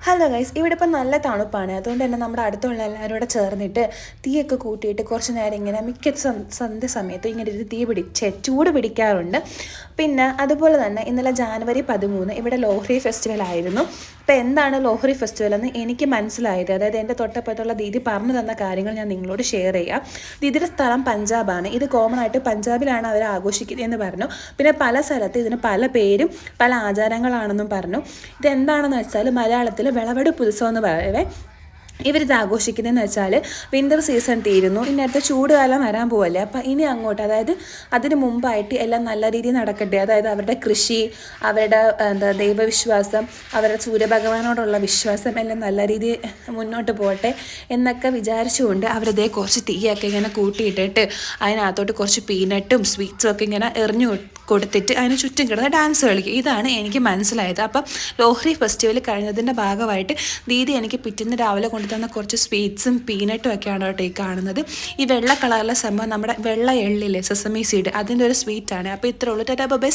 Hello guys, ഇവിടെ ഇപ്പം നല്ല തണുപ്പാണ്. അതുകൊണ്ട് തന്നെ നമ്മുടെ അടുത്തുള്ള എല്ലാവരും കൂടെ ചേർന്നിട്ട് തീയൊക്കെ കൂട്ടിയിട്ട് കുറച്ച് നേരം ഇങ്ങനെ മിക്ക സന്ധ്യ സമയത്ത് ഇങ്ങനെ ഒരു ചൂട് പിടിക്കാറുണ്ട്. പിന്നെ അതുപോലെ തന്നെ ഇന്നലെ ജാനുവരി 13 ഇവിടെ ലോഹ്രി ഫെസ്റ്റിവൽ ആയിരുന്നു. അപ്പോൾ എന്താണ് ലോഹ്രി ഫെസ്റ്റിവൽ എന്ന് എനിക്ക് മനസ്സിലായത്, അതായത് എൻ്റെ തൊട്ടപ്പുറത്തുള്ള ദീദി പറഞ്ഞു തന്ന കാര്യങ്ങൾ ഞാൻ നിങ്ങളോട് ഷെയർ ചെയ്യാം. ദീദിയുടെ സ്ഥലം പഞ്ചാബാണ്. ഇത് കോമൺ ആയിട്ട് പഞ്ചാബിലാണ് അവർ ആഘോഷിക്കുന്നതെന്ന് പറഞ്ഞു. പിന്നെ പല സ്ഥലത്ത് ഇതിന് പല പേരും പല ആചാരങ്ങളാണെന്നും പറഞ്ഞു. ഇതെന്താണെന്ന് വെച്ചാൽ മലയാളത്തിൽ വിളവെടുപ്പ് ഉത്സവം എന്ന് പറയവേ ഇവരിത് ആഘോഷിക്കുന്നതെന്ന് വെച്ചാൽ വിൻ്റർ സീസൺ തീരുന്നു, ഇനി അടുത്ത ചൂടുകാലം വരാൻ പോവല്ലേ. അപ്പം ഇനി അങ്ങോട്ട്, അതായത് അതിന് മുമ്പായിട്ട് എല്ലാം നല്ല രീതിയിൽ നടക്കട്ടെ, അതായത് അവരുടെ കൃഷി, അവരുടെ ദൈവവിശ്വാസം, അവരുടെ സൂര്യഭഗവാനോടുള്ള വിശ്വാസം എല്ലാം നല്ല രീതിയിൽ മുന്നോട്ട് പോകട്ടെ എന്നൊക്കെ വിചാരിച്ചുകൊണ്ട് അവരതേ കുറച്ച് തീയൊക്കെ ഇങ്ങനെ കൂട്ടിയിട്ടിട്ട് അതിനകത്തോട്ട് കുറച്ച് പീനട്ടും സ്വീറ്റ്സും ഒക്കെ ഇങ്ങനെ എറിഞ്ഞു കൊടുത്തിട്ട് അതിന് ചുറ്റും കിടന്ന് ഡാൻസ് കളിക്കും. ഇതാണ് എനിക്ക് മനസ്സിലായത്. അപ്പം ലോഹ്രി ഫെസ്റ്റിവൽ കഴിഞ്ഞതിൻ്റെ ഭാഗമായിട്ട് ദീദി എനിക്ക് പിറ്റേന്ന് രാവിലെ കൊണ്ടുതന്ന കുറച്ച് സ്വീറ്റ്സും പീനട്ടും ഒക്കെയാണ് കേട്ടോ ഈ കാണുന്നത്. ഈ വെള്ള കളറിലെ സംഭവം നമ്മുടെ വെള്ള എള്ളില്ലേ, സെസമി സീഡ്, അതിൻ്റെ ഒരു സ്വീറ്റാണ്. അപ്പോൾ ഇത്രേ ഉള്ളൂ. Tata bye.